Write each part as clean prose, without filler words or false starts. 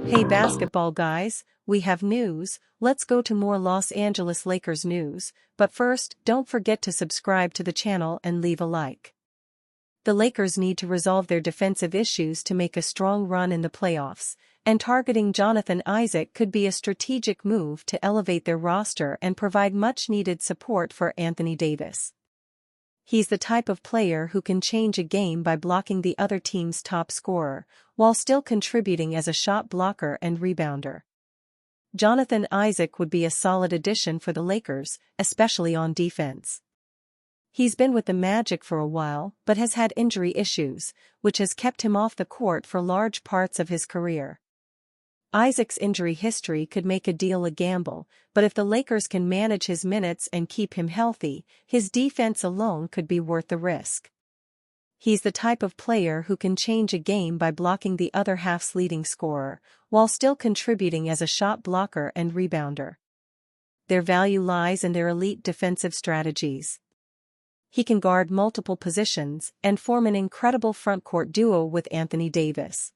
Hey basketball guys, we have news. Let's go to more Los Angeles Lakers news, but first, don't forget to subscribe to the channel and leave a like. The Lakers need to resolve their defensive issues to make a strong run in the playoffs, and targeting Jonathan Isaac could be a strategic move to elevate their roster and provide much-needed support for Anthony Davis. He's the type of player who can change a game by blocking the other team's top scorer, while still contributing as a shot blocker and rebounder. Jonathan Isaac would be a solid addition for the Lakers, especially on defense. He's been with the Magic for a while but has had injury issues, which has kept him off the court for large parts of his career. Isaac's injury history could make a deal a gamble, but if the Lakers can manage his minutes and keep him healthy, his defense alone could be worth the risk. He's the type of player who can change a game by blocking the other half's leading scorer, while still contributing as a shot blocker and rebounder. Their value lies in their elite defensive strategies. He can guard multiple positions and form an incredible frontcourt duo with Anthony Davis.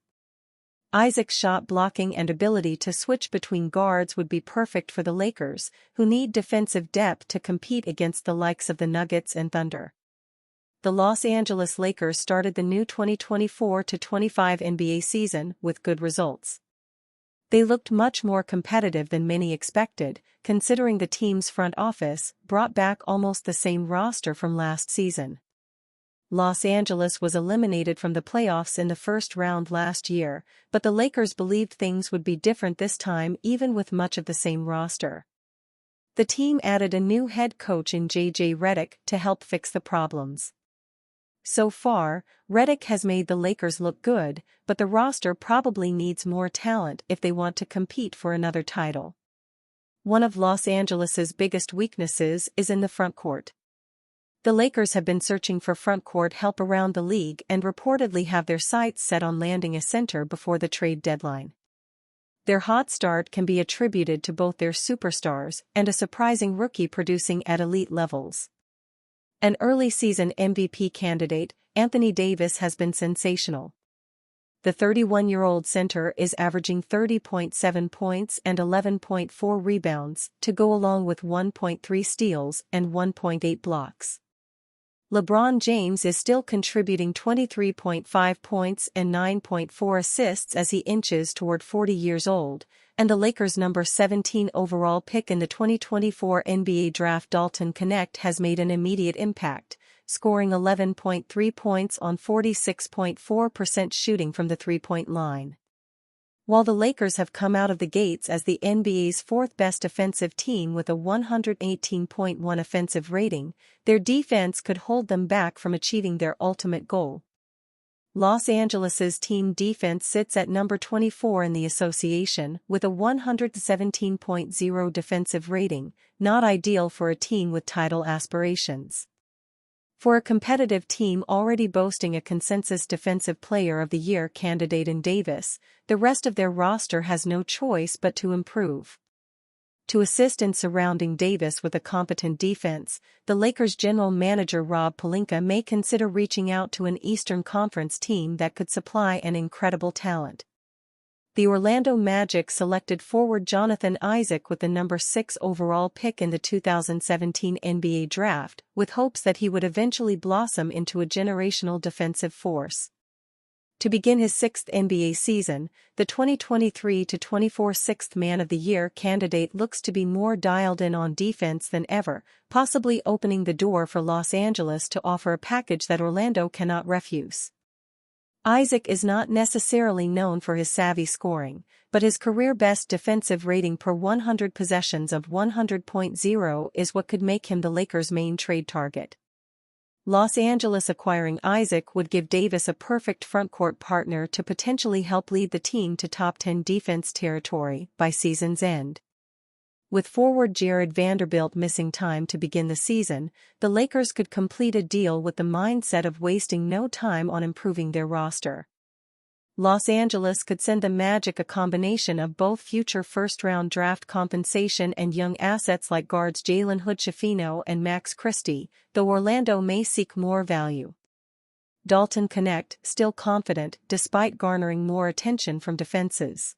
Isaac's shot blocking and ability to switch between guards would be perfect for the Lakers, who need defensive depth to compete against the likes of the Nuggets and Thunder. The Los Angeles Lakers started the new 2024-25 NBA season with good results. They looked much more competitive than many expected, considering the team's front office brought back almost the same roster from last season. Los Angeles was eliminated from the playoffs in the first round last year, but the Lakers believed things would be different this time even with much of the same roster. The team added a new head coach in J.J. Redick to help fix the problems. So far, Redick has made the Lakers look good, but the roster probably needs more talent if they want to compete for another title. One of Los Angeles's biggest weaknesses is in the frontcourt. The Lakers have been searching for frontcourt help around the league and reportedly have their sights set on landing a center before the trade deadline. Their hot start can be attributed to both their superstars and a surprising rookie producing at elite levels. An early season MVP candidate, Anthony Davis has been sensational. The 31-year-old center is averaging 30.7 points and 11.4 rebounds to go along with 1.3 steals and 1.8 blocks. LeBron James is still contributing 23.5 points and 9.4 assists as he inches toward 40 years old, and the Lakers' number 17 overall pick in the 2024 NBA Draft Dalton Knecht has made an immediate impact, scoring 11.3 points on 46.4% shooting from the three-point line. While the Lakers have come out of the gates as the NBA's fourth-best offensive team with a 118.1 offensive rating, their defense could hold them back from achieving their ultimate goal. Los Angeles's team defense sits at number 24 in the association with a 117.0 defensive rating, not ideal for a team with title aspirations. For a competitive team already boasting a consensus Defensive Player of the Year candidate in Davis, the rest of their roster has no choice but to improve. To assist in surrounding Davis with a competent defense, the Lakers' general manager Rob Pelinka may consider reaching out to an Eastern Conference team that could supply an incredible talent. The Orlando Magic selected forward Jonathan Isaac with the number 6 overall pick in the 2017 NBA Draft, with hopes that he would eventually blossom into a generational defensive force. To begin his sixth NBA season, the 2023-24 Sixth Man of the Year candidate looks to be more dialed in on defense than ever, possibly opening the door for Los Angeles to offer a package that Orlando cannot refuse. Isaac is not necessarily known for his savvy scoring, but his career-best defensive rating per 100 possessions of 100.0 is what could make him the Lakers' main trade target. Los Angeles acquiring Isaac would give Davis a perfect frontcourt partner to potentially help lead the team to top 10 defense territory by season's end. With forward Jared Vanderbilt missing time to begin the season, the Lakers could complete a deal with the mindset of wasting no time on improving their roster. Los Angeles could send the Magic a combination of both future first-round draft compensation and young assets like guards Jalen Hood-Schifino and Max Christie, though Orlando may seek more value. Dalton Knecht, still confident despite garnering more attention from defenses.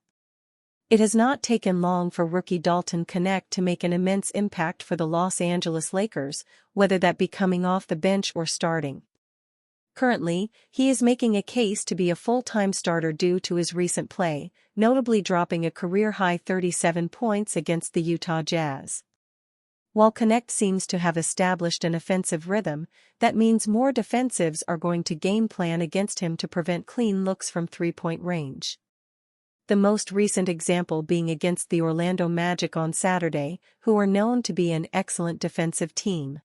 It has not taken long for rookie Dalton Knecht to make an immense impact for the Los Angeles Lakers, whether that be coming off the bench or starting. Currently, he is making a case to be a full-time starter due to his recent play, notably dropping a career-high 37 points against the Utah Jazz. While Knecht seems to have established an offensive rhythm, that means more defensives are going to game plan against him to prevent clean looks from three-point range. The most recent example being against the Orlando Magic on Saturday, who are known to be an excellent defensive team.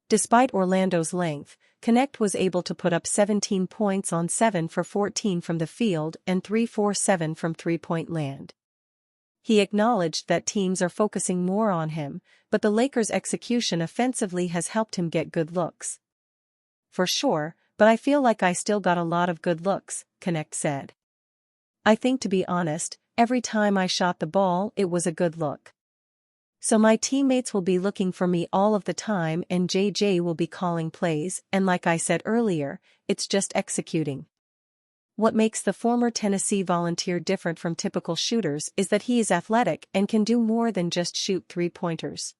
Despite Orlando's length, Knecht was able to put up 17 points on 7 for 14 from the field and 3 for 7 from three-point land. He acknowledged that teams are focusing more on him, but the Lakers' execution offensively has helped him get good looks. For sure, but I feel like I still got a lot of good looks, Knecht said. I think, to be honest, every time I shot the ball it was a good look. So my teammates will be looking for me all of the time and JJ will be calling plays, and like I said earlier, it's just executing. What makes the former Tennessee Volunteer different from typical shooters is that he is athletic and can do more than just shoot three-pointers.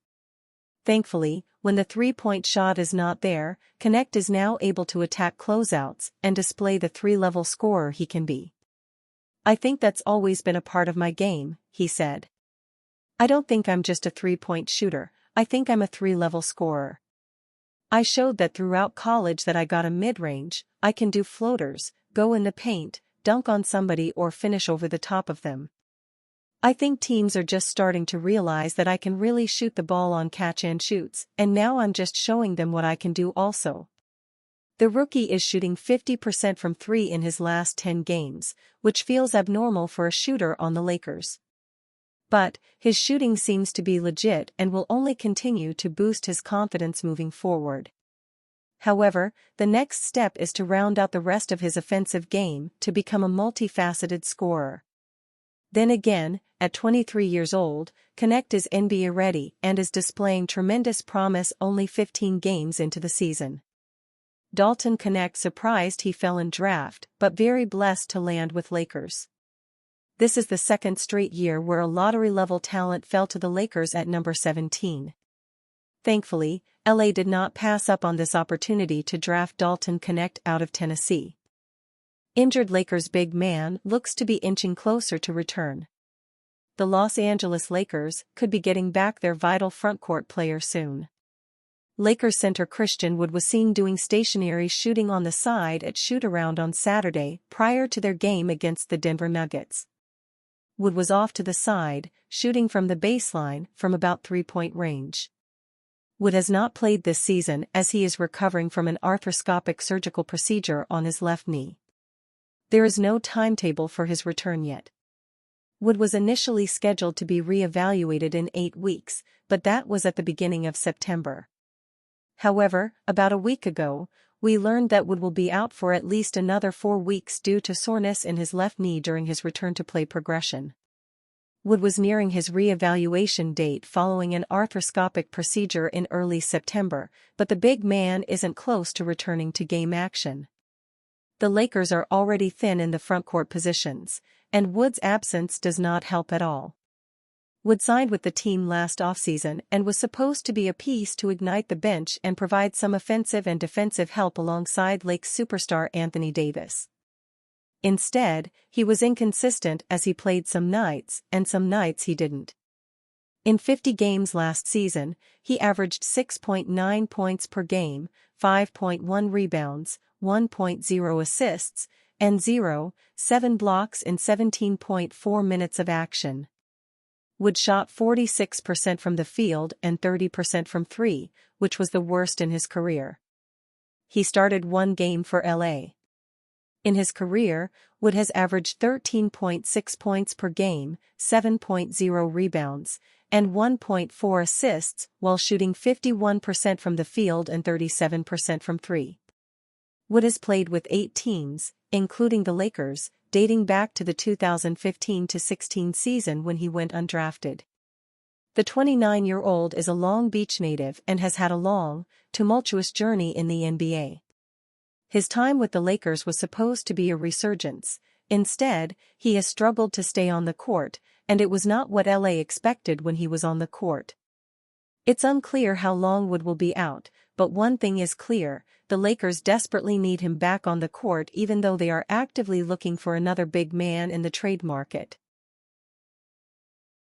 Thankfully, when the three-point shot is not there, Knecht is now able to attack closeouts and display the three-level scorer he can be. I think that's always been a part of my game, he said. I don't think I'm just a three-point shooter, I think I'm a three-level scorer. I showed that throughout college that I got a mid-range, I can do floaters, go in the paint, dunk on somebody or finish over the top of them. I think teams are just starting to realize that I can really shoot the ball on catch-and-shoots, and now I'm just showing them what I can do also. The rookie is shooting 50% from three in his last 10 games, which feels abnormal for a shooter on the Lakers. But his shooting seems to be legit and will only continue to boost his confidence moving forward. However, the next step is to round out the rest of his offensive game to become a multifaceted scorer. Then again, at 23 years old, Knecht is NBA ready and is displaying tremendous promise only 15 games into the season. Dalton Knecht surprised he fell in draft but very blessed to land with Lakers. This is the second straight year where a lottery-level talent fell to the Lakers at number 17. Thankfully, LA did not pass up on this opportunity to draft Dalton Knecht out of Tennessee. Injured Lakers big man looks to be inching closer to return. The Los Angeles Lakers could be getting back their vital frontcourt player soon. Lakers center Christian Wood was seen doing stationary shooting on the side at shoot-around on Saturday prior to their game against the Denver Nuggets. Wood was off to the side, shooting from the baseline from about three-point range. Wood has not played this season as he is recovering from an arthroscopic surgical procedure on his left knee. There is no timetable for his return yet. Wood was initially scheduled to be re-evaluated in 8 weeks, but that was at the beginning of September. However, about a week ago, we learned that Wood will be out for at least another 4 weeks due to soreness in his left knee during his return-to-play progression. Wood was nearing his re-evaluation date following an arthroscopic procedure in early September, but the big man isn't close to returning to game action. The Lakers are already thin in the frontcourt positions, and Wood's absence does not help at all. Wood signed with the team last offseason and was supposed to be a piece to ignite the bench and provide some offensive and defensive help alongside Lakers superstar Anthony Davis. Instead, he was inconsistent as he played some nights and some nights he didn't. In 50 games last season, he averaged 6.9 points per game, 5.1 rebounds, 1.0 assists, and 0.7 blocks in 17.4 minutes of action. Wood shot 46% from the field and 30% from three, which was the worst in his career. He started 1 game for LA. In his career, Wood has averaged 13.6 points per game, 7.0 rebounds, and 1.4 assists while shooting 51% from the field and 37% from three. Wood has played with 8 teams, including the Lakers, dating back to the 2015-16 season when he went undrafted. The 29-year-old is a Long Beach native and has had a long, tumultuous journey in the NBA. His time with the Lakers was supposed to be a resurgence, Instead, he has struggled to stay on the court, and it was not what LA expected when he was on the court. It's unclear how long Wood will be out, but one thing is clear, the Lakers desperately need him back on the court even though they are actively looking for another big man in the trade market.